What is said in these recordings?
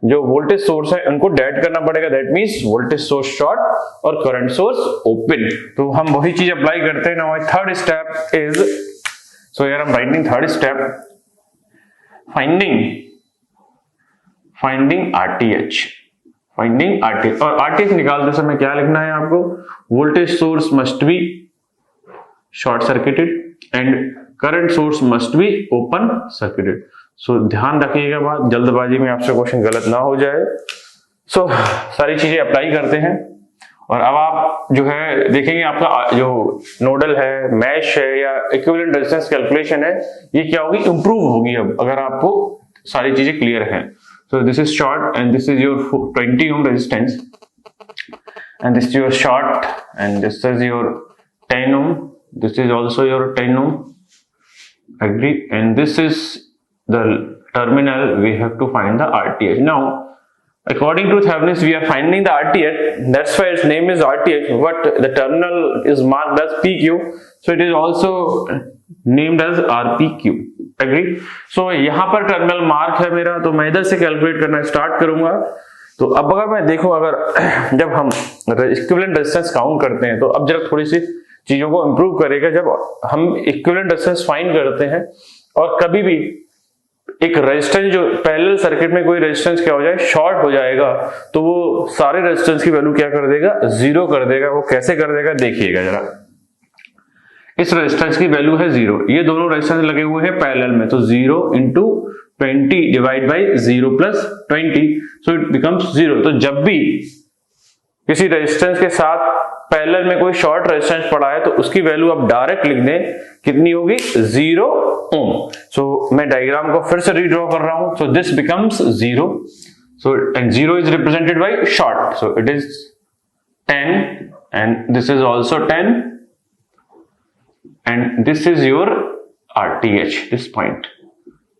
जो voltage source है उनको डेड करना पड़ेगा, that means voltage source short और करंट सोर्स ओपन। तो हम वही चीज अप्लाई करते हैं। Now third step is, so here I am writing third step, finding RTH. और आरटीएच निकालते समय क्या लिखना है आपको, voltage source must be short circuited and current source must be open circuited. So ध्यान रखिएगा बात, जल्दबाजी में आपसे क्वेश्चन गलत ना हो जाए। सो सारी चीजें अप्लाई करते हैं और अब आप जो है देखेंगे आपका जो नोडल है, मैश है या इक्विवेलेंट रेजिस्टेंस कैलकुलेशन है, ये क्या होगी, इंप्रूव होगी अब अगर आपको सारी चीजें क्लियर हैं। सो this is short and this is your 20 ohm resistance and this is your short and this is your 10 ohm, this is also your 10 ohm, agree, and this is the terminal. We have to find the RTH. Now according to Thevenin's we are finding the RTH, that's why its name is RTH, but the terminal is marked as PQ, so it is also named as RPQ, agree. so यहाँ पर terminal mark है मेरा, तो मैं इधर से calculate करना start करूंगा। तो अब अगर मैं देखूं, अगर जब हम इक्विवेलेंट रेजिस्टेंस काउंट करते हैं तो अब जरा थोड़ी सी चीजों को इंप्रूव करेगा। जब हम इक्विवेलेंट रेजिस्टेंस फाइंड करते हैं और कभी भी एक रेजिस्टेंस जो पैरेलल सर्किट में कोई रेजिस्टेंस क्या हो जाए, शॉर्ट हो जाएगा, तो वो सारे रेजिस्टेंस की वैल्यू क्या कर देगा, जीरो कर देगा। वो कैसे कर देगा देखिएगा जरा, इस रेजिस्टेंस की वैल्यू है जीरो, ये दोनों रेजिस्टेंस लगे हुए हैं पैरेलल में, तो 0 into 20 divide by 0 plus 20, so it becomes 0। तो जब भी किसी रेजिस्टेंस के साथ पैरेलल में कोई शॉर्ट रेजिस्टेंस पड़ा है तो उसकी वैल्यू आप डायरेक्ट लिख दें, कितनी होगी, 0 ohm। सो मैं डायग्राम को फिर से रीड्रॉ कर रहा हूं, so this becomes 0, so and 0 is represented by short, so it is 10 and this is also 10 and this is your RTH, this point.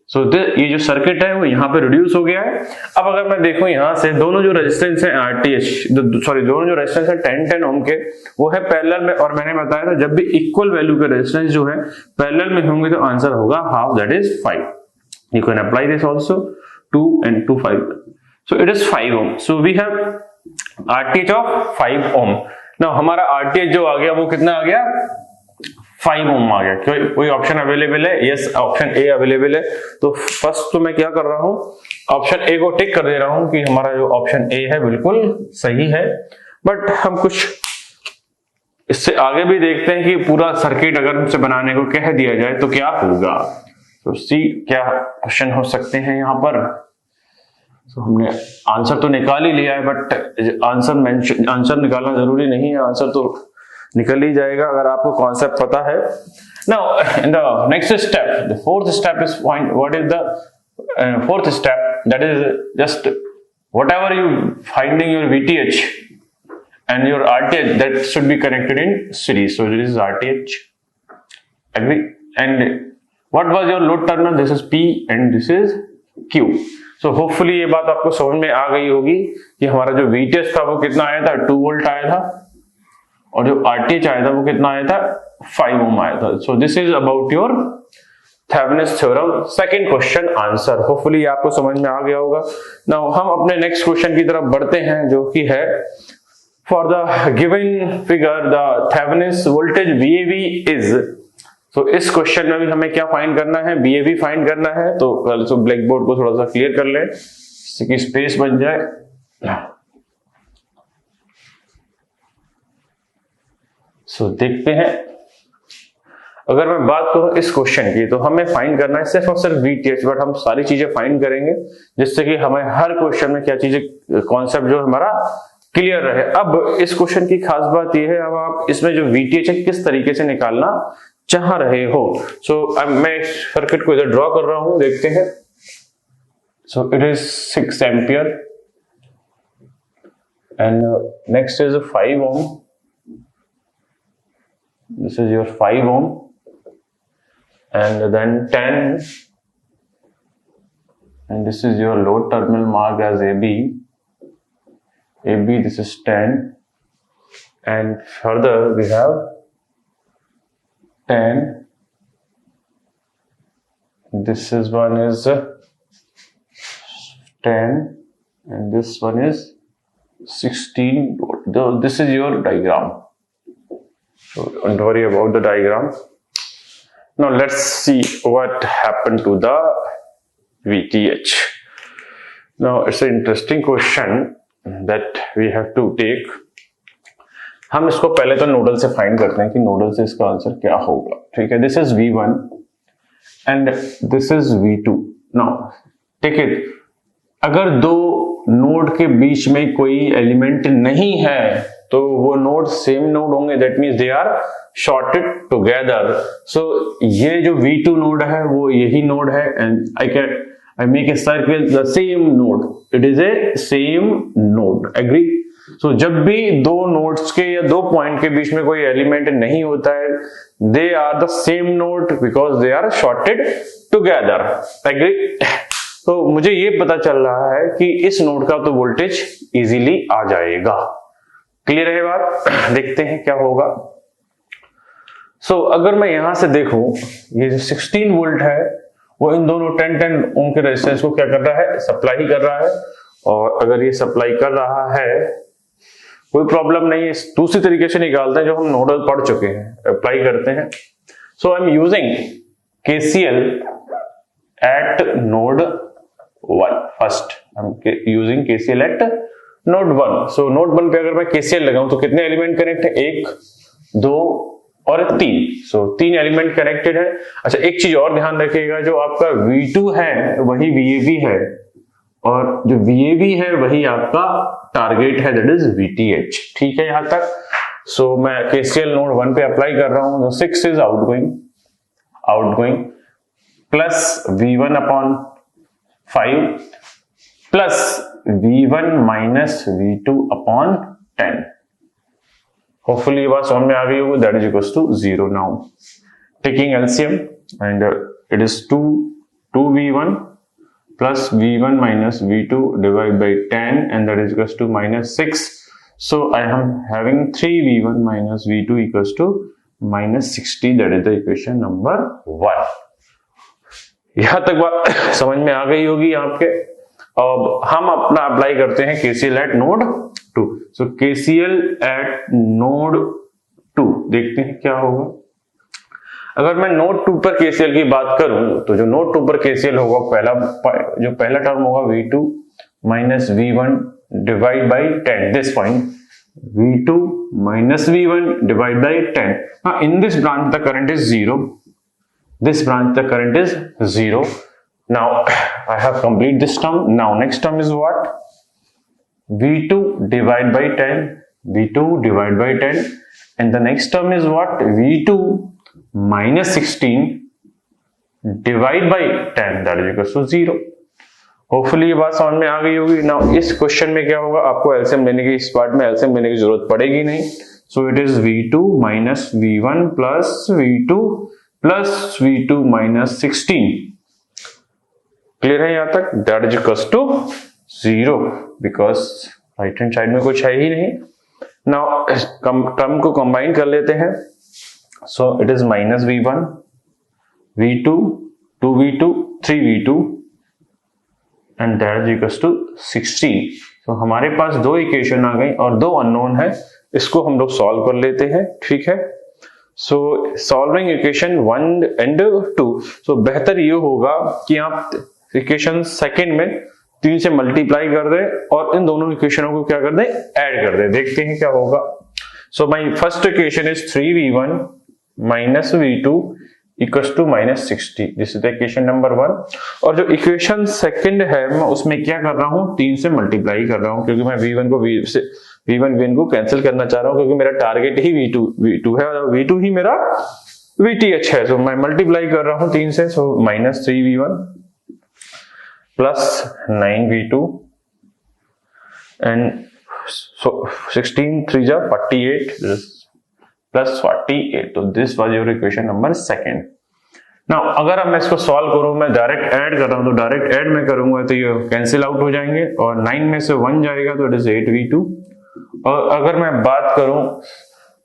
So ये जो सर्किट है वो यहाँ पे रिड्यूस हो गया है। अब अगर मैं देखूं यहाँ से, दोनों जो रेजिस्टेंस है RTH, दोनों जो रेजिस्टेंस है 10 ohm के, वो है पैरेलल में, और मैंने बताया था जब भी इक्वल वैल्यू के रेजिस्टेंस जो है पैरेलल में होंगे तो आंसर होगा half, that is 5। You can apply this also, 2 and 2 5, so it is 5 ohm। So we have RTH of 5 ohm। Now हमारा RTH जो आ गया वो कितना आ गया, 5 ohm आ गया। कोई ऑप्शन अवेलेबल है, यस ऑप्शन ए अवेलेबल है। तो फर्स्ट तो मैं क्या कर रहा हूं, ऑप्शन ए को टिक कर दे रहा हूं कि हमारा जो ऑप्शन ए है बिल्कुल सही है। बट हम कुछ इससे आगे भी देखते हैं कि पूरा सर्किट अगर हमसे बनाने को कह दिया जाए तो क्या होगा। तो सी क्या क्वेश्चन हो सकते हैं यहाँ पर। तो हमने आंसर तो निकाल ही लिया है, बट आंसर निकालना जरूरी नहीं है, आंसर तो निकल ही जाएगा अगर आपको कॉन्सेप्ट पता है। Now in the next step, the fourth step is find what is the fourth step, that is just whatever you finding your VTH and your RTH, that should be connected in series. So this is RTH, agree, and what was your load terminal, this is P and this is Q. So hopefully ये बात आपको समझ में आ गई होगी कि हमारा जो VTH था वो कितना आया था, 2 वोल्ट आया था, और जो RTH आया था वो कितना आया था, 5 ohm आया था। सो this is about your Thevenin's theorem, second question answer. Hopefully आपको समझ में आ गया होगा। नाउ हम अपने नेक्स्ट क्वेश्चन की तरफ बढ़ते हैं, जो कि है for the given figure the Thevenin's voltage VAV is. तो इस क्वेश्चन में भी हमें क्या फाइंड करना है, VAV फाइंड करना है। तो ब्लैक बोर्ड को थोड़ा सा क्लियर कर ले जिससे स्पेस बन जाए। सो देखते हैं, अगर मैं बात करूं इस क्वेश्चन की तो हमें फाइंड करना है सिर्फ और सिर्फ VTH, बट हम सारी चीजें फाइंड करेंगे जिससे कि हमें हर क्वेश्चन में क्या चीजें, कॉन्सेप्ट जो हमारा क्लियर रहे। अब इस क्वेश्चन की खास बात यह है, अब आप इसमें जो VTH है किस तरीके से निकालना चाह रहे हो। सो अब मैं सर्किट को इधर ड्रॉ कर रहा हूं, देखते हैं। सो it is 6 ampere and next is 5 ohm, this is your 5 ohm, and then 10, and this is your load terminal marked as AB, this is 10, and further we have 10, this is one is 10, and this one is 16 volt. This is your diagram, so don't worry about the diagram. Now let's see what happened to the VTH. Now it's an interesting question that we have to take. हम इसको पहले तो nodal से find करते हैं कि nodal से इसका आंसर क्या होगा, ठीक है. This is V1 and this is V2. Now take it, अगर दो नोड के बीच में कोई एलिमेंट नहीं है तो वो नोड सेम नोड होंगे, that means they are shorted together. So ये जो V2 नोड है वो यही नोड है, and I make a circle the same node, it is a same node. Agree? So जब भी दो नोड्स के या दो पॉइंट के बीच में कोई एलिमेंट नहीं होता है, they are the same node because they are shorted together. Agree? तो मुझे ये पता चल रहा है कि इस नोड का तो वोल्टेज इजीली आ जाएगा. क्लियर है बात? देखते हैं क्या होगा. सो अगर मैं यहां से देखूं, ये जो 16 वोल्ट है वो इन दोनों 10 ओम के रेजिस्टेंस को क्या कर रहा है, सप्लाई कर रहा है. और अगर ये सप्लाई कर रहा है, कोई प्रॉब्लम नहीं है. दूसरी तरीके से निकालते हैं जो हम नोडल पढ़ चुके हैं, अप्लाई करते हैं. So I am using KCL at node 1. First I am using KCL at node 1. So node 1 पे अगर मैं KCL लगाऊं तो कितने एलिमेंट कनेक्ट है, 1, 2 और 3. सो 3 एलिमेंट कनेक्टेड है. अच्छा, एक चीज और ध्यान रखिएगा, जो आपका V2 है वही VAB है, और जो VAB है वही आपका टारगेट है, दैट इज VTH. ठीक है यहां तक? सो मैं KCL नोड 1 पे अप्लाई कर रहा हूं. 6 is outgoing plus V1 upon 5 plus V1 minus V2 upon 10. Hopefully ये बात समझ में आ गई होगी. That is equals to 0. Now taking LCM and it is 2V1 plus V1 minus V2 divided by 10, and that is equals to minus 6. So I am having 3V1 minus V2 equals to minus 60. That is the equation number 1. यहां तक बात समझ में आ गई होगी आपके. अब हम अपना अप्लाई करते हैं KCL at node 2. So KCL at node 2 देखते हैं क्या होगा. अगर मैं नोड 2 पर KCL की बात करूं तो जो नोड 2 पर KCL होगा, जो पहला टर्म होगा V2 minus V1 divide by 10. This point V2 minus V1 divide by 10. Now in this branch the current is 0. This branch the current is 0. Now I have complete this term. Now next term is what? V2 divide by 10. V2 divide by 10. And the next term is what? V2 minus 16 divide by 10, that is equals to 0. Hopefully ये बात समझ में आ गई होगी. Now इस question में क्या होगा, आपको एलसीएम लेने की, इस पार्ट में एलसीएम लेने की जरूरत पड़ेगी नहीं. So it is V2 minus V1 plus V2 minus 16. Clear है यहां तक? That is equals to 0 because right hand side में कुछ है ही नहीं. नाउ टर्म को कंबाइन कर लेते हैं. So it is minus V1, V2, 2V2, 3V2 and that is equals to 16. So हमारे पास दो इक्वेशन आ गई और दो अननोन है. इसको हम लोग सॉल्व कर लेते हैं. ठीक है? सो सॉल्विंग इक्वेशन 1 एंड 2. सो बेहतर ये होगा कि आप इक्वेशन सेकंड में 3 से मल्टीप्लाई कर दें और इन दोनों इक्वेशनों को क्या कर दें, ऐड कर दें. देखते हैं क्या होगा. So my first equation is 3V1 minus V2 equals to minus 60. This is the equation number 1. और जो इक्वेशन सेकंड है मैं उसमें क्या कर रहा हूं, 3 से मल्टीप्लाई कर रहा हूं, क्योंकि मैं V1 को कैंसिल करना चाह रहा हूं, क्योंकि मेरा टारगेट ही V2 है और V2 ही मेरा VTH है. सो मैं मल्टीप्लाई कर रहा हूं 3 से. So minus 3V1 plus 9V2 and 16 3 जा 48 प्लस 48. तो this was your equation number second. Now अगर अब मैं इसको सॉल्व करूं, मैं डायरेक्ट ऐड कर रहा हूं, तो डायरेक्ट ऐड में करूंगा तो ये कैंसिल आउट हो जाएंगे और 9 में से 1 जाएगा तो इट इज 8V2. और अगर मैं बात करूं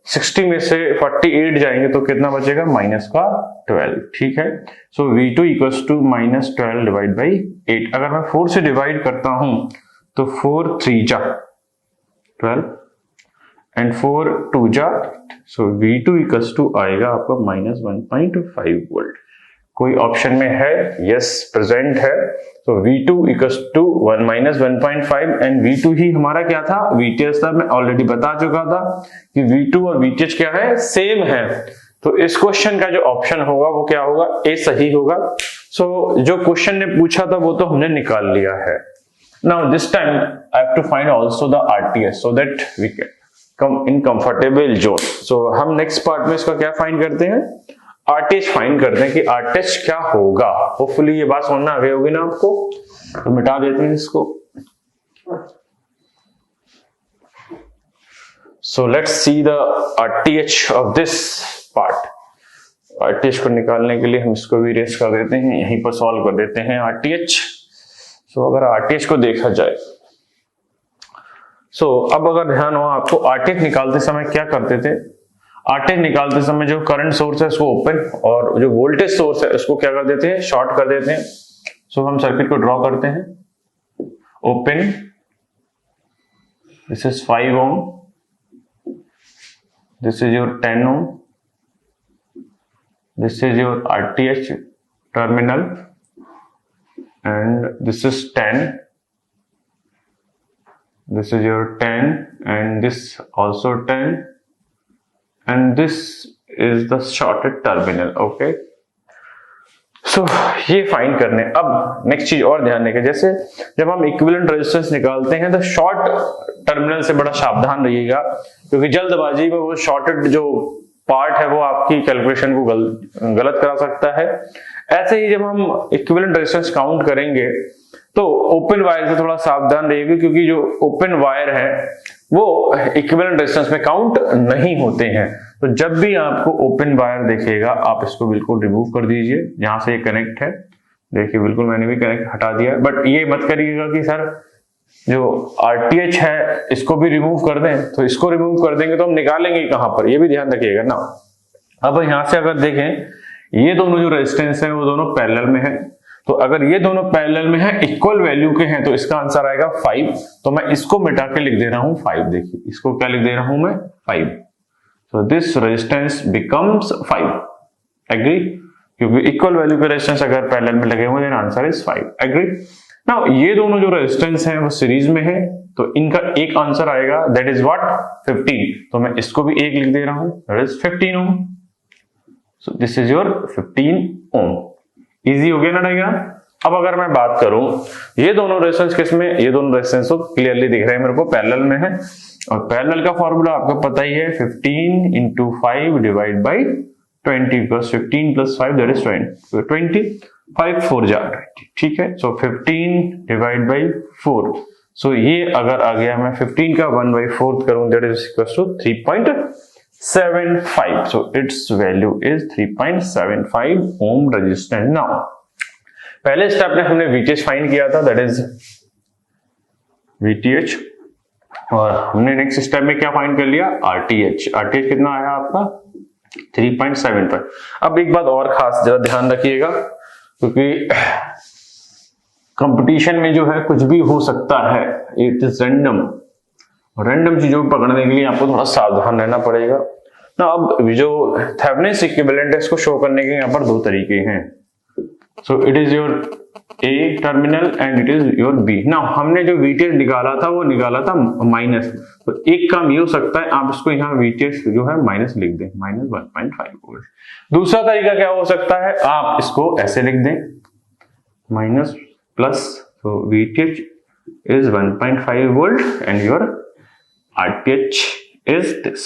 60 में से 48 जाएंगे तो कितना बचेगा, माइनस का 12. ठीक है? So V2 equals to minus 12 divide by 8. अगर मैं 4 से डिवाइड करता हूं तो 4 3 जा 12 एंड 4 2 जा, सो V2 इक्वल्स टू आएगा आपका -1.5 वोल्ट। कोई ऑप्शन में है? यस, प्रेजेंट है। तो V2 equals to -1.5 and V2 ही हमारा क्या था? VTH था। मैं ऑलरेडी बता चुका था कि V2 और VTH क्या है? सेम है। तो इस क्वेश्चन का जो ऑप्शन होगा वो क्या होगा? ए सही होगा। सो जो क्वेश्चन ने पूछा था वो तो हमने निकाल लिया है। Now this time I have to find also the RTH so that we can come in comfortable zone. So हम नेक्स्ट पार्ट में इसका क्या फाइंड करते हैं? RTH फाइंड करते हैं कि RTH क्या होगा। होपफुली ये बात समझ में आ गई होगी ना आपको। तो मिटा देते हैं इसको। So let's see the RTH of this part. RTH को निकालने के लिए हम इसको भी इरेज कर देते हैं, यहीं पर सॉल्व कर देते हैं RTH। सो अगर RTH को देखा जाए, अब अगर ध्यान हो आपको, RTH निकालते समय क्या करते थे? RTH निकालते समय जो करंट सोर्स है उसको ओपन और जो वोल्टेज सोर्स है उसको क्या कर देते हैं? शॉर्ट कर देते हैं। हम सर्किट को ड्रॉ करते हैं। Open, this is 5 ohm, this is your 10 ohm, this is your RTH terminal and this is 10, this is your 10 and this also 10 and this is the shorted terminal। okay, so ये find करने। अब next चीज और ध्यान देंगे, जैसे जब हम इक्विवेलेंट रेजिस्टेंस निकालते हैं तो शॉर्ट टर्मिनल से बड़ा सावधान रहिएगा, क्योंकि जल्दबाजी में वो शॉर्टेड जो पार्ट है वो आपकी कैलकुलेशन को गलत करा सकता है। ऐसे ही जब हम इक्विवेलेंट रेजिस्टेंस काउंट करेंगे तो ओपन वायर से थोड़ा सावधान रहिएगा, क्योंकि जो ओपन वायर है वो इक्विवेलेंट रेजिस्टेंस में काउंट नहीं होते हैं। तो जब भी आपको ओपन वायर दिखेगा आप इसको बिल्कुल रिमूव कर दीजिए। यहां से ये कनेक्ट है, देखिए बिल्कुल मैंने भी कनेक्ट हटा दिया। बट ये मत करिएगा कि सर जो RTH है इसको भी रिमूव कर दें, तो इसको रिमूव कर देंगे तो हम निकालेंगे कहां पर, ये भी ध्यान रखिएगा ना। अब यहां से अगर देखें, ये दोनों जो रेजिस्टेंस है वो दोनों पैरेलल में है। तो अगर ये दोनों पैरेलल में है, इक्वल वैल्यू के हैं, तो इसका आंसर आएगा 5। तो मैं इसको मिटा के लिख दे रहा हूं 5। देखिए इसको क्या लिख दे रहा हूं मैं? 5। So this resistance becomes 5। Agree? क्योंकि इक्वल वैल्यू के रेजिस्टेंस अगर पैरेलल में लगे हुए then answer is 5। Agree? Now ये दोनों जो रेजिस्टेंस हैं वो सीरीज में है, तो इनका एक आंसर आएगा, दैट इज व्हाट? 15। तो मैं इसको भी एक लिख दे रहा हूं, that is 15 ohm। So this is your 15 ohm। Easy हो गया ना डायग्राम? अब अगर मैं बात करूं, ये दोनों रेजिस्टेंस किसमें? ये दोनों रेजिस्टेंस तो क्लियरली दिख रहे हैं मेरे को, पैरेलल में है। और पैरेलल का फॉर्मूला आपको पता ही है, 15 into 5 divide by 20, because 15 plus 5 that is 20। 5 4 जा 20, ठीक है। सो 15 डिवाइड बाई 4, सो ये अगर आ गया, मैं 15 का 1/4 करूं, that is equal to 3.75। So its value is 3.75 ohm resistance. Now पहले स्टेप में हमने VTH फाइंड किया था, दैट इज VTH, और हमने नेक्स्ट स्टेप में क्या फाइंड कर लिया? RTH। RTH कितना आया आपका? 3.75। अब एक बात और खास जरा ध्यान रखिएगा, क्योंकि कंपटीशन में जो है कुछ भी हो सकता है, इट इज रैंडम। रैंडम चीजों को पकड़ने के लिए आपको थोड़ा सावधान रहना पड़ेगा ना। अब जो थेवेनिन इक्विवेलेंट है इसको शो करने के यहाँ पर दो तरीके हैं। सो it is your A terminal and it is your B। ना हमने जो VTH निकाला था वो निकाला था माइनस, तो एक काम ये हो सकता है आप इसको यहाँ VTH जो है माइनस लिख दें, -1.5 वोल्ट। दूसरा तरीका क्या हो सकता है, आप इसको ऐसे लिख दें, माइनस प्लस, तो VTH is 1.5 volt and your RTH is this।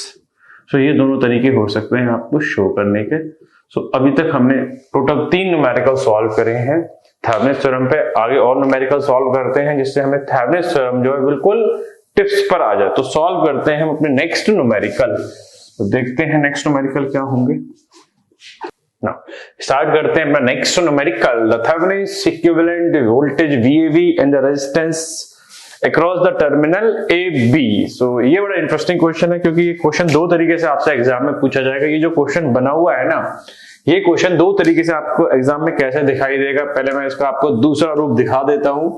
सो ये दोनों तरीके हो सकते हैं आपको शो करने के। सो अभी तक हमने टोटल 3 न्यूमेरिकल सॉल्व करे हैं थेवेनिन थ्योरम पे। आगे और न्यूमेरिकल सॉल्व करते हैं जिससे हमें थेवेनिन थ्योरम जो है बिल्कुल टिप्स पर आ जाए। तो सॉल्व करते हैं हम अपने नेक्स्ट न्यूमेरिकल। तो देखते हैं नेक्स्ट न्यूमेरिकल क्या होंगे। स्टार्ट करते हैं अपना next numerical, the Thevenin equivalent voltage VAB and the resistance across the terminal AB। सो ये बड़ा इंटरेस्टिंग क्वेश्चन है, क्योंकि ये क्वेश्चन दो तरीके से आपसे एग्जाम में पूछा जाएगा। ये जो क्वेश्चन बना हुआ है ना, ये क्वेश्चन दो तरीके से आपको एग्जाम में कैसे दिखाई देगा, पहले मैं इसका आपको दूसरा रूप दिखा देता हूं,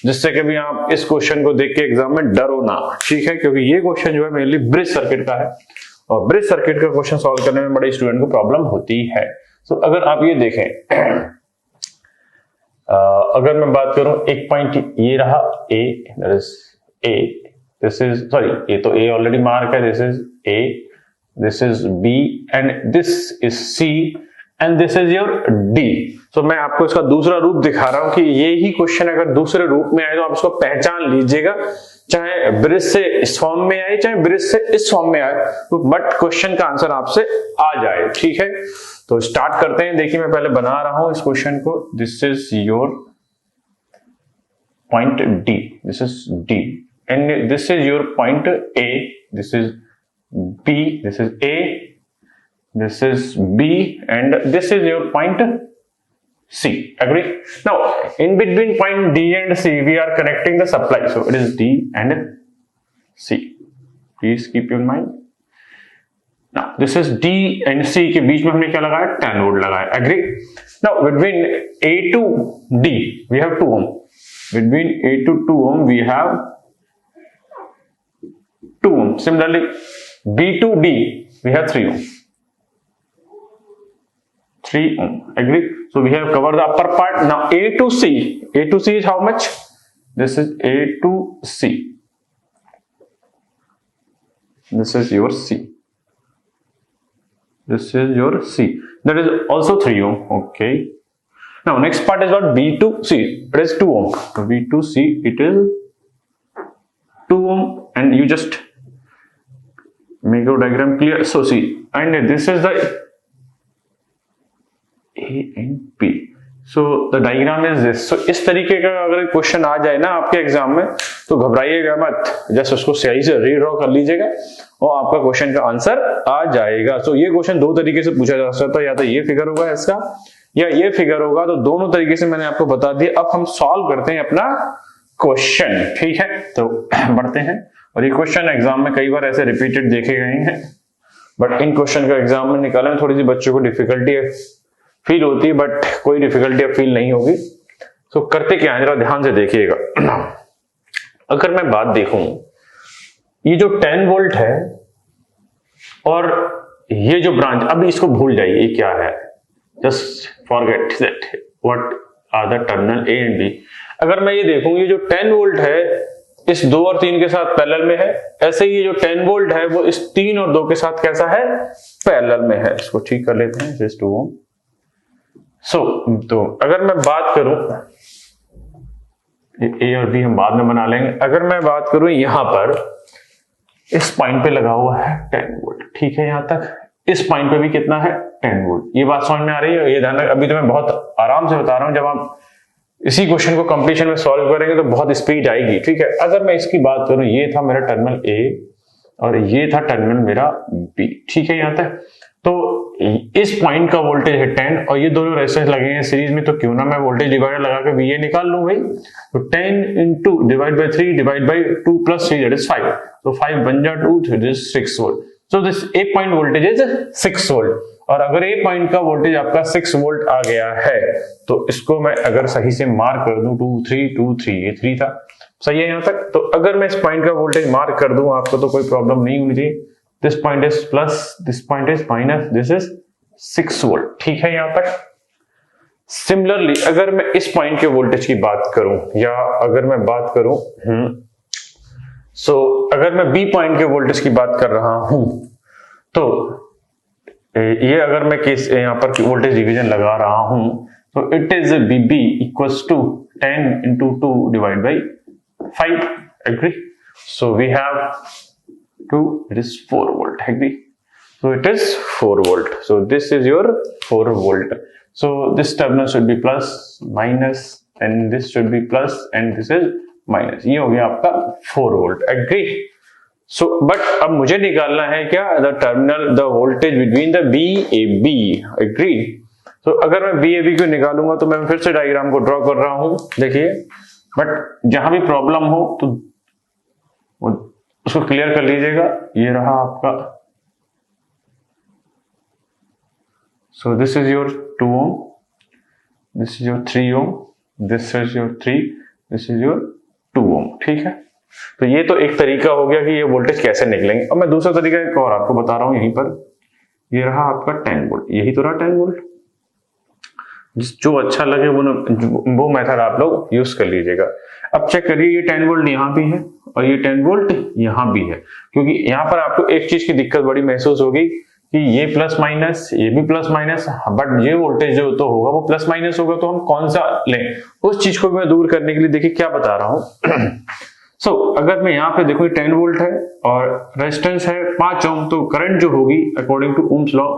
जिससे कि भी आप इस क्वेश्चन को देख के एग्जाम में डरो ना, ठीक है, क्योंकि ये क्वेश्चन जो है मेनली ब्रिज सर्किट का है और ब्रिज सर्किट का क्वेश्चन सॉल्व करने में बड़े स्टूडेंट को प्रॉब्लम होती है। तो अगर आप ये देखें, अगर मैं बात करूं एक पॉइंट ये रहा ए, दिस इज सॉरी, ये तो ए ऑलरेडी मार्क है, this is A, this is B and this is C and this is your D. तो मैं आपको इसका दूसरा रूप दिखा रहा हूं कि ये ही क्वेश्चन अगर दूसरे रूप में आए तो आप इसको पहचान लीजिएगा, चाहे ब्रिज से इस फॉर्म में आए चाहे ब्रिज से इस फॉर्म में आए, तो बट क्वेश्चन का आंसर आपसे आ जाए, ठीक है। तो स्टार्ट करते हैं। देखिए मैं पहले बना रहा हूं इस क्वेश्चन को, this is your point D, this is D and this is your point A, this is B, this is A, this is B and this is your point C. Agree? Now in between point D and C we are connecting the supply, so it is D and C. Please keep in mind. Now this is D and C के बीच में हमने क्या लगाया, 10 volt लगाया। Agree? Now between A to D we have 2 ohm. Between A to 2 ohm we have 2 ohm. Similarly B to D we have 3 ohm. 3 ohm. Agree? So we have covered the upper part. Now A to C. A to C is how much? This is A to C. This is your C. This is your C. That is also 3 ohm. Okay. Now next part is what? B to C. It is 2 ohm. So B to C it is 2 ohm and you just make your diagram clear. So see, and this is the A and B. So the diagram is this. So इस तरीके का अगर question आ जाए ना आपके exam में तो घबराइएगा मत, जस्ट उसको सही से रीड्रॉ कर लीजिएगा और आपका क्वेश्चन का आंसर आ जाएगा। तो ये क्वेश्चन दो तरीके से पूछा जा सकता है, या तो ये फिगर होगा इसका या ये फिगर होगा, तो दोनों तरीके से मैंने आपको बता दिया। अब हम सॉल्व करते हैं अपना क्वेश्चन, ठीक है। तो बढ़ते हैं, और ये क्वेश्चन एग्जाम में कई बार ऐसे रिपीटेड देखे गए हैं, बट इन क्वेश्चन को एग्जाम में निकालने में थोड़ी सी बच्चों को डिफिकल्टी फील होती है, बट कोई डिफिकल्टी अब फील नहीं होगी। तो करते क्या है जरा ध्यान से देखिएगा। अगर मैं बात देखूं, ये जो 10 वोल्ट है और ये जो ब्रांच, अभी इसको भूल जाइए ये क्या है, just forget that what are the terminal A and B. अगर मैं ये देखूं, ये जो 10 वोल्ट है इस 2 और 3 के साथ पैरेलल में है, ऐसे ही ये जो 10 वोल्ट है वो इस 3 और 2 के साथ कैसा है, पैरेलल में है। इसको ठीक कर लेते हैं, जस्ट 2 ओम। तो अगर मैं बात करूं, ए और बी हम बाद में बना लेंगे। अगर मैं बात करूं यहां पर इस पॉइंट पे लगा हुआ है 10 वोल्ट, ठीक है, यहां तक। इस पॉइंट पे भी कितना है, 10 वोल्ट। ये बात समझ में आ रही है? ये ध्यान, अभी तो मैं बहुत आराम से बता रहा हूं, जब आप इसी क्वेश्चन को कंप्लीशन में सॉल्व करेंगे तो बहुत स्पीड आएगी, ठीक है। अगर मैं इसकी बात करूं, ये था मेरा टर्मिनल ए और ये था टर्मिनल मेरा बी, ठीक है, यहां तक। तो इस पॉइंट का वोल्टेज है 10 और ये दोनों रेजिस्टेंस लगे हैं सीरीज में, तो क्यों ना मैं वोल्टेज डिवाइडर लगा के VA निकाल लूं भाई। तो 10 into divide by 3 divide by 2 plus 3 that is 5। तो 5 बन जा 2, 3 this 6 volt. So this A point voltage is 6 volt. और अगर ए पॉइंट का वोल्टेज आपका 6 वोल्ट आ गया है तो इसको मैं अगर सही से मार्क कर दूं 2 3 2 3, ये 3 था, सही है यहां तक। तो अगर मैं इस पॉइंट का वोल्टेज मार्क कर दूं आपको तो कोई प्रॉब्लम नहीं होनी चाहिए। This point is plus, this point is minus, this is 6 volt, ठीक है यहां तक। सिमिलरली अगर मैं इस पॉइंट के वोल्टेज की बात करूं, या अगर मैं बात करूं अगर मैं बी पॉइंट के वोल्टेज की बात कर रहा हूं, तो ये अगर मैं केस यहां पर वोल्टेज डिवीजन लगा रहा हूं तो it is VB equals to 10 into 2 divide by 5। Agree? So we have 2, it is 4 volt. Agree? So it is 4 volt. So this is your 4 volt. So this terminal should be plus, minus, and this should be plus, and this is minus. ये हो गया आपका 4 volt. Agree? So but अब मुझे निकालना है क्या, the terminal, the voltage between the VAB. Agree? So अगर मैं VAB को निकालूंगा तो मैं फिर से डायग्राम को ड्रॉ कर रहा हूं, देखिए। बट जहां भी प्रॉब्लम हो तो उसको क्लियर कर लीजिएगा। ये रहा आपका So this is your 2 ohm, this is your 3 ohm, this is your 3, this is your 2 ohm, ठीक है। तो ये तो एक तरीका हो गया कि ये वोल्टेज कैसे निकलेंगे। अब मैं दूसरा तरीका एक और आपको बता रहा हूं यहीं पर। ये रहा आपका 10 वोल्ट, यही तो रहा 10 वोल्ट। जो अच्छा लगे वो मेथड आप लोग यूज कर लीजिएगा। अब चेक करिए, ये 10 वोल्ट यहाँ भी है और ये 10 वोल्ट यहाँ भी है, क्योंकि यहाँ पर आपको एक चीज की दिक्कत बड़ी महसूस होगी कि ये प्लस माइनस, ये भी प्लस माइनस, बट ये वोल्टेज जो तो होगा वो प्लस माइनस होगा, तो हम कौन सा लें? उस चीज को मैं दूर करने के लिए देखिए क्या बता रहा हूं। सो अगर मैं यहाँ पे देखो 10 वोल्ट है और रेजिस्टेंस है 5 ओम, तो करंट जो होगी according to Ohm's law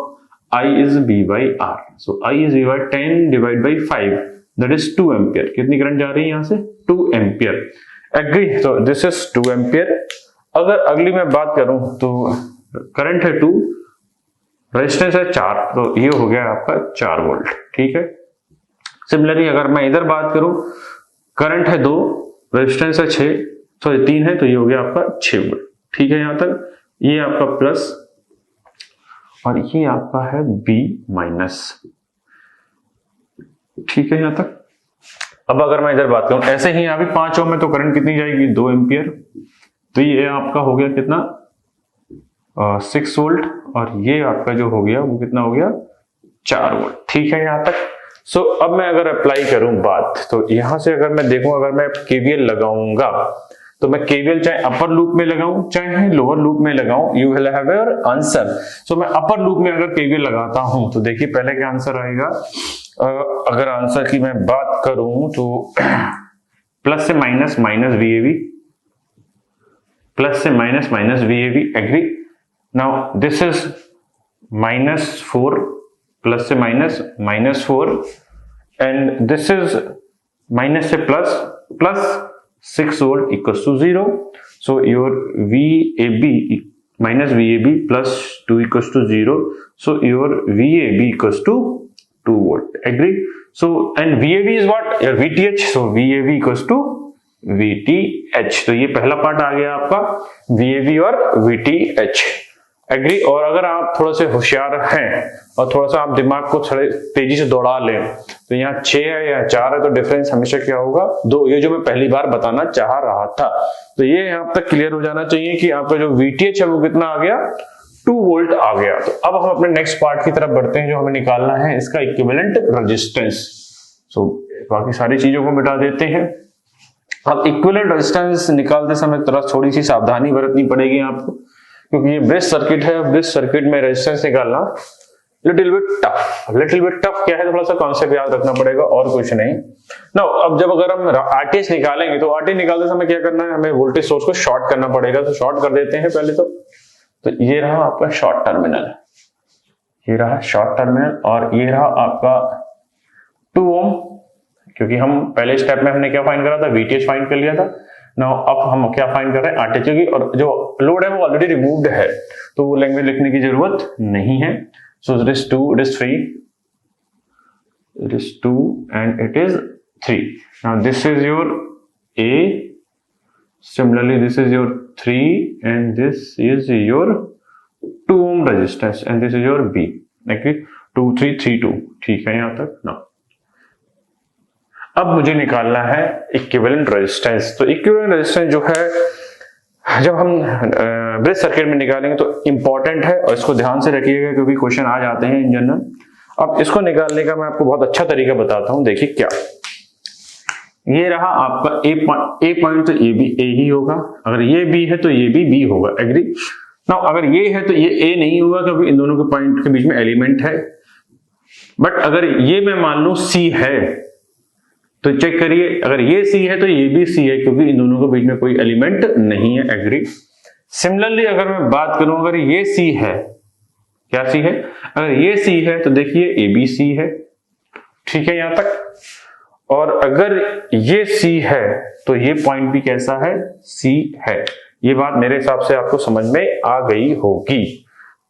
I is V by R. So I is V by 10 divided by 5, that is 2 ampere. कितनी करंट जा रही है यहाँ से? 2 एम्पियर। एग्री? तो दिस इज 2 एम्पियर। अगर अगली मैं बात करूं तो करंट है 2, रेजिस्टेंस है 4, तो ये हो गया आपका 4 वोल्ट, ठीक है। सिमिलरली अगर मैं इधर बात करूं, करंट है 2, रेजिस्टेंस है 3 है, तो ये हो गया आपका 6 वोल्ट, ठीक है। यहां तक ये आपका प्लस और ये आपका है B माइनस, ठीक है यहां तक। अब अगर मैं इधर बात करूं, ऐसे ही यहां भी 5 ओम में तो करंट कितनी जाएगी? 2 एम्पियर, तो ये आपका हो गया कितना? 6 वोल्ट, और ये आपका जो हो गया वो कितना हो गया? 4 वोल्ट, ठीक है यहां तक। सो अब मैं अगर अप्लाई करूं बात, तो यहां से अगर मैं देखूं, अगर मैं KVL लगाऊंगा तो मैं KVL चाहे अपर लूप में लगाऊं चाहे लोअर लूप में लगाऊं, you will have your answer. So मैं अपर लूप में अगर KVL लगाता हूं तो देखिए पहले क्या आंसर आएगा। अगर आंसर की मैं बात करूं तो प्लस से माइनस माइनस VAB, प्लस से minus minus VAB, agree. Now this is -4, plus से minus -4, and this is minus से plus, plus 6 volt equals to 0. So your VAB minus VAB plus 2 equals to 0. So your VAB equals to 2 volt. Agree? So and VAB is what? Your VTH. So VAB equals to VTH. तो ये पहला part आ गया आपका VAB और VTH। Agree? और अगर आप थोड़ा से होशियार हैं और थोड़ा सा आप दिमाग को थोड़े तेजी से दौड़ा लें, तो यहाँ 6 है या 4 है, तो डिफरेंस हमेशा क्या होगा? 2। ये जो मैं पहली बार बताना चाह रहा था, तो ये यहाँ तक क्लियर हो जाना चाहिए कि आपका जो VTH है वो कितना आ गया? 2 वोल्ट आ गया। तो अब हम अपने नेक्स्ट पार्ट की तरफ बढ़ते हैं, जो हमें निकालना है इसका इक्विवेलेंट रेजिस्टेंस। सो बाकी सारी चीजों को मिटा देते हैं। अब इक्विवेलेंट रेजिस्टेंस निकालते समय थोड़ी सी सावधानी बरतनी पड़ेगी आपको, क्योंकि ये ब्रिज सर्किट है। ब्रिज सर्किट में रेजिस्टेंस निकालना लिटिल बिट टफ क्या है, थोड़ा सा कॉन्सेप्ट याद रखना पड़ेगा और कुछ नहीं। नाउ अब जब अगर हम RTH निकालेंगे तो RTH निकालते समय क्या करना है? हमें वोल्टेज सोर्स को शॉर्ट करना पड़ेगा। तो शॉर्ट कर देते हैं पहले तो ये रहा आपका शॉर्ट टर्मिनल, ये रहा शॉर्ट टर्मिनल, और ये रहा आपका 2 ओम, क्योंकि हम पहले स्टेप में हमने क्या फाइंड करा था? VTH फाइंड कर लिया था। नाउ अब हम क्या फाइंड कर रहे हैं? RTH की, और जो लोड है वो ऑलरेडी रिमूव्ड है, तो वो लैंग्वेज लिखने की जरूरत नहीं है। सो it is 2, it is 3, it is 2 and it is 3. Now this is your A, similarly this is your 3 and this is your 2 ohm resistance and this is your B. Okay, 2 3 3 2, ठीक है यहाँ तक ना। अब मुझे निकालना है इक्विवेलेंट रेजिस्टेंस। तो इक्विवेलेंट रेजिस्टेंस जो है, जब हम ब्रिज सर्किट में निकालेंगे तो इंपॉर्टेंट है, और इसको ध्यान से रखिएगा क्योंकि क्वेश्चन आ जाते हैं इन जनरल। अब इसको निकालने का मैं आपको बहुत अच्छा तरीका बताता हूं। देखिए क्या, ये रहा आपका ए पॉइंट, तो ये भी ए ही होगा। अगर ये बी है तो ये भी बी होगा। एग्री? नाउ अगर ये है तो ये ए नहीं होगा, क्योंकि इन दोनों के पॉइंट के बीच में एलिमेंट है। बट अगर ये मैं मान लू सी है, तो चेक करिए, अगर ये सी है तो ये भी सी है, क्योंकि इन दोनों के बीच में कोई एलिमेंट नहीं है। एग्री? सिमिलरली अगर मैं बात करूं, अगर ये सी है, क्या सी है? अगर ये सी है तो देखिए ए बी सी है, ठीक है यहां तक। और अगर ये सी है तो ये पॉइंट भी कैसा है? सी है। ये बात मेरे हिसाब से आपको समझ में आ गई होगी।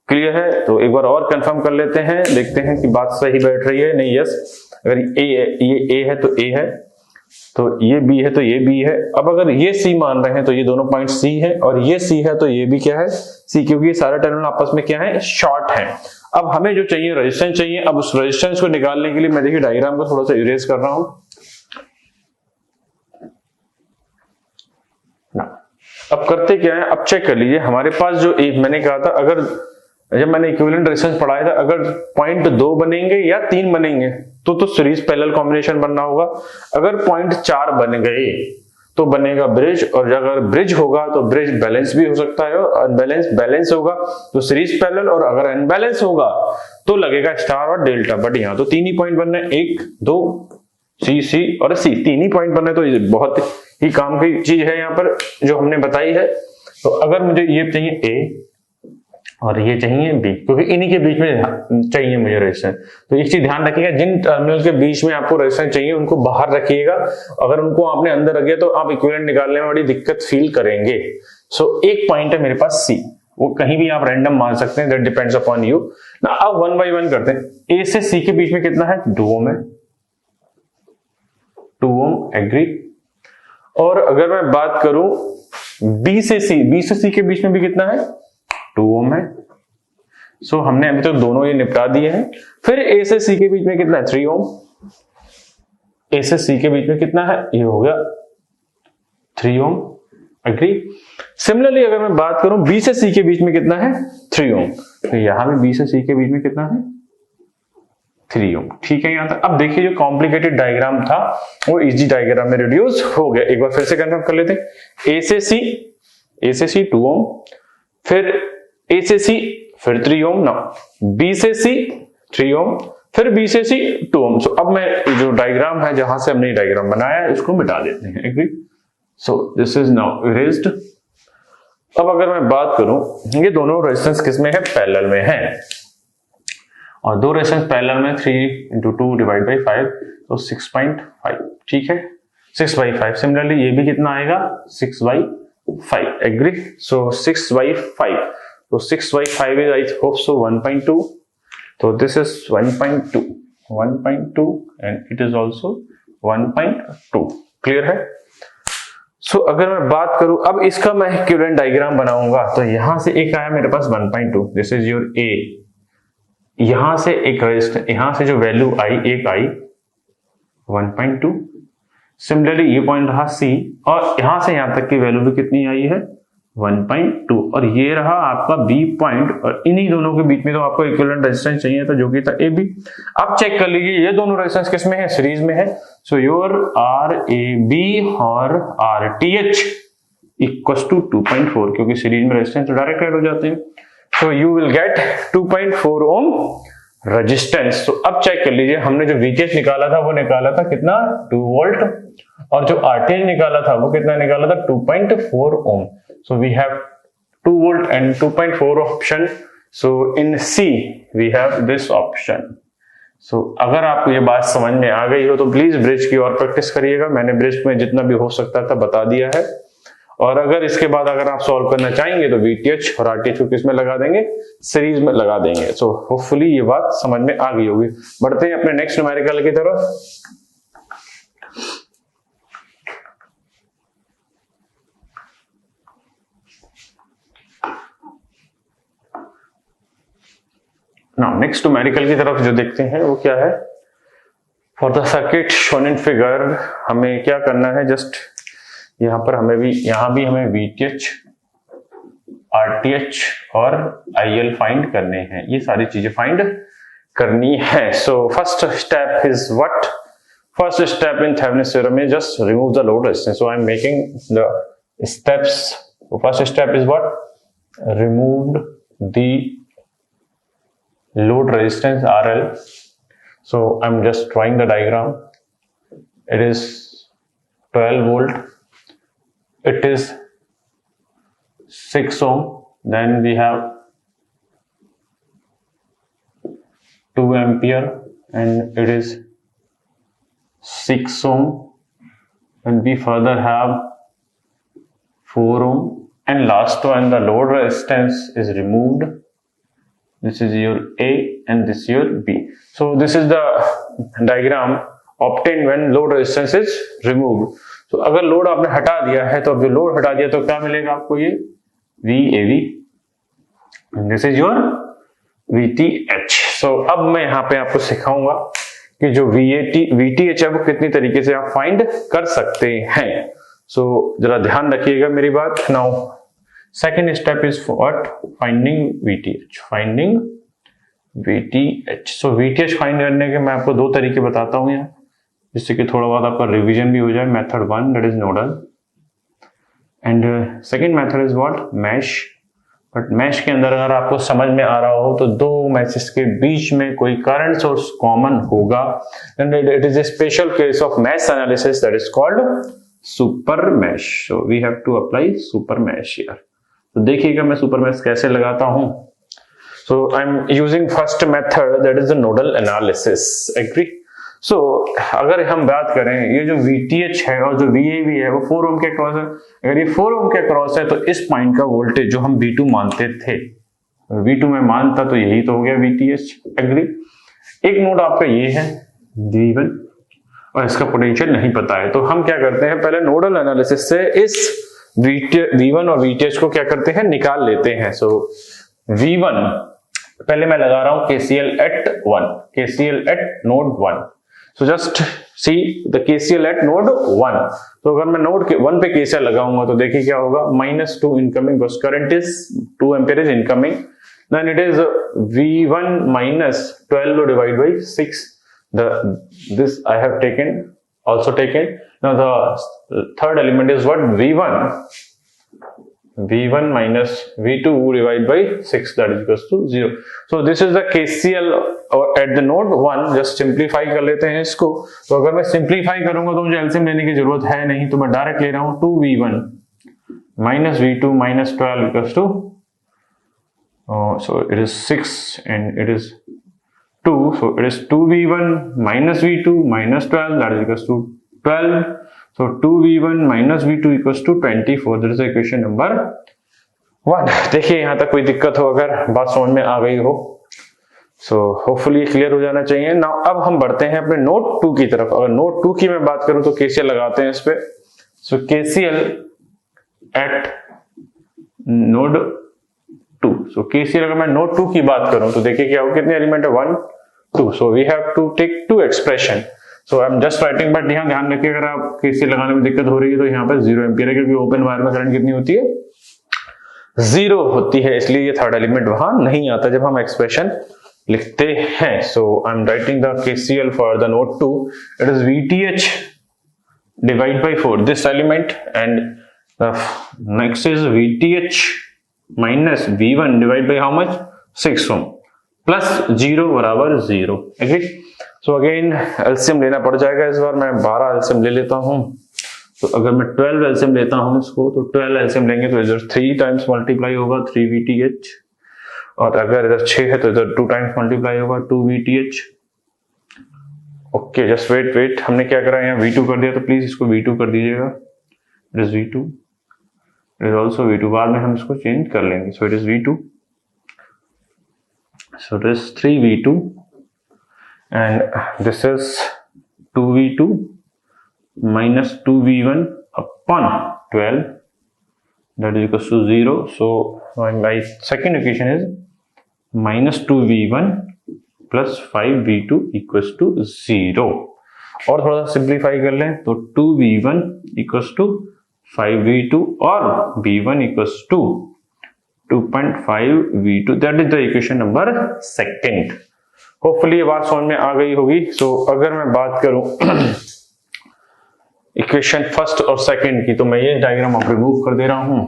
क्लियर है? तो एक बार और कंफर्म कर लेते हैं, देखते हैं कि बात सही बैठ रही है नहीं। यस, अगर ये ए है तो ए है, तो ये B है तो ये B है। अब अगर ये C मान रहे हैं तो ये दोनों पॉइंट C है, और ये C है तो ये भी क्या है C, क्योंकि ये सारे टर्मिनल आपस में क्या है शॉर्ट है। अब हमें जो चाहिए रेजिस्टेंस चाहिए। अब उस रेजिस्टेंस को निकालने के लिए मैं देखिए डायग्राम को थोड़ा सा इरेज कर रहा हूं ना। अब करते क्या है, अब चेक कर लीजिए हमारे पास जो एक मैंने कहा था, अगर जब मैंने इक्विवेलेंट रेजिस्टेंस पढ़ाया था, अगर पॉइंट 2 बनेंगे या 3 बनेंगे तो सीरीज पैरेलल कॉम्बिनेशन बनना होगा। अगर पॉइंट 4 बन गए तो बनेगा ब्रिज, और अगर ब्रिज होगा तो ब्रिज बैलेंस भी हो सकता है, और अनबैलेंस बैलेंस होगा तो सीरीज पैरेलल, और अगर अनबैलेंस होगा तो लगेगा स्टार और डेल्टा। बट यहाँ तो 3 ही पॉइंट बनना है, 1 2 सी और सी, 3 ही पॉइंट बनना है, तो ये बहुत ही काम की चीज है यहाँ पर जो हमने बताई है। तो अगर मुझे ये चाहिए ए और ये चाहिए बी, क्योंकि इन्हीं के बीच में चाहिए मुझे रेजिस्टेंस, तो एक चीज ध्यान रखिएगा, जिन टर्मिनल के बीच में आपको रेजिस्टेंस चाहिए उनको बाहर रखिएगा। अगर उनको आपने अंदर रख दिया तो आप इक्विवेलेंट निकालने में बड़ी दिक्कत फील करेंगे। सो एक पॉइंट है मेरे पास सी, वो कहीं भी आप रैंडम मान सकते हैं, दैट डिपेंड्स अपॉन यू ना। अब 1 बाय 1 करते हैं। ए से सी के बीच में कितना है 2 ओम है, 2 ओम एग्री। और अगर मैं बात करूं बी से सी के बीच में भी कितना है 2 ओम है। सो हमने अभी तक दोनों ये निपटा दिए हैं। फिर ए से सी के बीच में कितना है 3 ओम, ए से सी के बीच में कितना है, ये हो गया 3 ओम एग्री। सिमिलरली अगर मैं बात करूं बी से सी के बीच में कितना है 3 ओम, तो यहां भी बी से सी के बीच में कितना है 3 ओम। ठीक है, यहां तक। अब देखिए जो कॉम्प्लिकेटेड डायग्राम था वो इजी डायग्राम में रिड्यूस हो गया। एक बार फिर से कंफर्म कर लेते हैं। ए से सी 2 ओम, फिर ए से सी फिर 3 ओम, ना बी से सी 3 ओम, फिर बी से सी 2 ओम। सो अब मैं जो डायग्राम है जहां से हमने डायग्राम बनाया है इसको मिटा देते हैं, agree. So this is now erased. अब अगर मैं बात करूं, ये दोनों रेजिस्टेंस किसमें है, पैरेलल में है, और दो रेजिस्टेंस पैरेलल में 3 × 2 डिवाइड बाई 5, तो 6.5। ठीक है, 6/5। सिमिलरली ये भी कितना आएगा 6/5, एग्री। सो 6/5, तो 6/5 is I hope so 1.2, so this is 1.2 and it is also 1.2, clear है। सो अगर मैं बात करूं अब इसका मैं इक्विवेलेंट डायग्राम बनाऊंगा, तो यहां से एक आया मेरे पास 1.2, दिस इज योर ए। यहां से एक रेजिस्टेंस, यहां से जो वैल्यू आई एक आई 1.2। सिमिलरली ये पॉइंट रहा सी, और यहां से यहां तक की वैल्यू भी कितनी आई है 1.2, और ये रहा आपका बी पॉइंट, और इन्हीं दोनों के बीच में तो आपको इक्विवेलेंट रेजिस्टेंस चाहिए था जो कि था ए बी। अब चेक कर लीजिए ये दोनों रेजिस्टेंस किस में है, सीरीज में है। So your R A B और R T H equal to 2.4, क्योंकि सीरीज में रेजिस्टेंस तो डायरेक्ट ऐड हो जाते हैं। So you will get 2.4 ohm resistance. तो अब चेक कर लीजिए, हमने जो वीटीएच निकाला था वो निकाला था कितना 2 वोल्ट, और जो आरटीएच निकाला था वो कितना निकाला था 2.4 ओम। So we have 2 volt and 2.4 option. So in C we have this option. So अगर आपको ये बात समझ में आ गई हो तो प्लीज ब्रिज की और प्रैक्टिस करिएगा। मैंने ब्रिज में जितना भी हो सकता था बता दिया है, और अगर इसके बाद अगर आप सॉल्व करना चाहेंगे तो VTH और RTH को किसमें लगा देंगे, सीरीज में लगा देंगे। सो होपफुली ये बात समझ में आ गई होगी। बढ़ते हैं अपने नेक्स्ट न्यूमेरिकल की तरफ। नाउ नेक्स्ट न्यूमेरिकल की तरफ जो देखते हैं वो क्या है, for the circuit shown in figure हमें क्या करना है, जस्ट यहां पर हमें भी हमें VTH, RTH और IL फाइंड करने हैं, ये सारी चीजें फाइंड करनी है। So first step is what, first step in Thevenin's theorem is just remove the load resistance. So I am making the steps. First step is what, remove the load resistance RL. So I'm just drawing the diagram. It is 12 volt. It is 6 ohm. Then we have 2 ampere and it is 6 ohm. And we further have 4 ohm. And last one, the load resistance is removed. This is your A and this is your B. So this is the diagram obtain when load resistance is removed. तो अगर load आपने हटा दिया है तो अब जो load हटा दिया तो क्या मिलेगा आपको, ये VAV, this is your VTH। सो अब मैं यहाँ पे आपको सिखाऊंगा कि जो VTH है वो कितनी तरीके से आप फाइंड कर सकते हैं। सो जरा ध्यान रखिएगा मेरी बात। Now second step is what, finding VTH। So VTH find करने के मैं आपको दो तरीके बताता हूं यहाँ, जिससे कि थोड़ा बहुत आपका रिवीजन भी हो जाए। Method 1 that is nodal, and second method is what, mesh. But mesh के अंदर अगर आपको समझ में आ रहा हो तो दो मैशेस के बीच में कोई करंट सोर्स कॉमन होगा, and it is a special case of mesh analysis that is called super mesh. So we have to apply super mesh here. तो देखिएगा मैं सुपर मैश कैसे लगाता हूं। So I am using first method that is the nodal analysis, agree. So अगर हम बात करें, ये जो VTH है और जो VAV है वो 4 ओम के अक्रॉस है। अगर ये 4 ओम के अक्रॉस है तो इस पॉइंट का वोल्टेज जो हम V2 मानते थे, V2 में मानता तो यही तो हो गया VTH, एग्री। एक नोड आपका ये है V1 और इसका पोटेंशियल नहीं पता है, तो हम क्या करते हैं, पहले नोडल एनालिसिस से इस V1 और VTH को क्या करते हैं, निकाल लेते हैं। सो V1 पहले मैं लगा रहा हूं KCL at 1, KCL at node 1। So just see the KCL at node 1। तो अगर मैं नोड 1 पे KCL लगाऊंगा तो देखिए क्या होगा, -2 इनकमिंग, बस current is 2 ampere is incoming, then it is V1 minus 12 divided by 6। This I have also taken। Now the third element is what, V1 minus V2 divided by 6, that is equals to 0। So this is the KCL at the node 1। just simplify कर लेते हैं इसको। तो अगर मैं simplify करूंगा तो मुझे LCM लेने की जरूरत है नहीं, तो मैं डायरेक्ट ले रहा हूं 2V1 minus V2 minus 12 equals to so it is 6 and it is 2, so it is 2V1 minus V2 minus 12, that is equals to 12। So 2V1 minus V2 equals to 24। That is equation number 1। देखिए यहां तक कोई दिक्कत हो, अगर बात समझ में आ गई हो, सो होपफुली क्लियर हो जाना चाहिए। नाउ अब हम बढ़ते हैं अपने नोड 2 की तरफ। अगर नोड 2 की मैं बात करूं तो KCL लगाते हैं इस पे। सो KCL at node 2। So KCL अगर मैं नोड 2 की बात करूं तो देखिए क्या हो, कितने एलिमेंट है, 1 2। So we have to take 2 expression. So I am just writing, but यहाँ ध्यान रखिए अगर आप KCL लगाने में दिक्कत हो रही है तो यहाँ पर 0 एम्पीयर है, क्योंकि ओपन वायर में करंट कितनी होती है, 0 होती है, इसलिए ये थर्ड एलिमेंट वहां नहीं आता जब हम एक्सप्रेशन लिखते हैं। So I am writing the KCL for the node 2, it is VTH divide by 4 this element, and next is VTH minus V1 divide by how much, 6 ohm, plus 0 बराबर 0, agree. So again LCM लेना पड़ जाएगा इस बार, मैं 12 LCM ले लेता हूं। तो अगर मैं 12 एलसीएम लेता हूं इसको, तो 12 एलसीएम लेंगे तो इधर 3 टाइम्स मल्टीप्लाई होगा 3 VTH, और अगर इधर 6 है तो इधर 2 टाइम्स मल्टीप्लाई होगा 2 VTH। ओके जस्ट वेट, हमने क्या करा, यहाँ V2 कर दिया, तो प्लीज इसको V2 कर दीजिएगा। It is V2, it is also V2, बाद में हम इसको चेंज कर लेंगे। सो it is V2, so it is 3V2 and this is 2V2 minus 2V1 upon 12, that is equals to 0। so my second equation is minus 2V1 plus 5V2 equals to 0। और थोड़ा सा simplify कर लें तो 2V1 equals to 5V2 और V1 equals to 2.5 V2, that is the equation number 2। Hopefully ये बात समझ में आ गई होगी। सो अगर मैं बात करूं इक्वेशन फर्स्ट और सेकंड की, तो मैं ये डायग्राम आप रिमूव कर दे रहा हूं,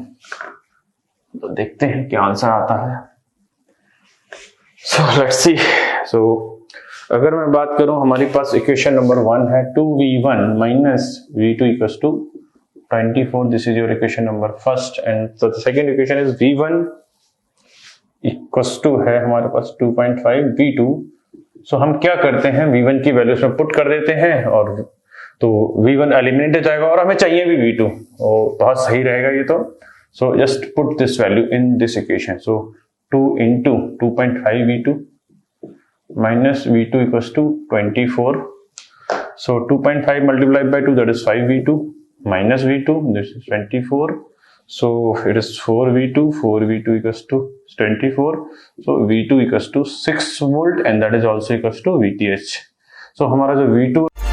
तो देखते हैं क्या आंसर आता है। So let's see. सो अगर मैं बात करूं, हमारे पास इक्वेशन नंबर 1 है 2V1 minus V2 equals to 24। this is your equation number first, and so the second equation is V1 equals to है हमारे पास 2.5 V2। सो हम क्या करते हैं, V1 की वैल्यूज में पुट कर देते हैं, और तो V1 एलिमिनेट हो जाएगा, और हमें चाहिए भी V2, तो बहुत सही रहेगा ये तो। So just put this value in this equation. So 2 into 2.5 V2 minus V2 equals to 24। So 2.5 multiplied by 2, that is 5v2 minus v2, this is 24. So it is 4v2, 4v2 equals to 24. So v2 equals to 6 volt and that is also equals to VTH. So हमारा जो v2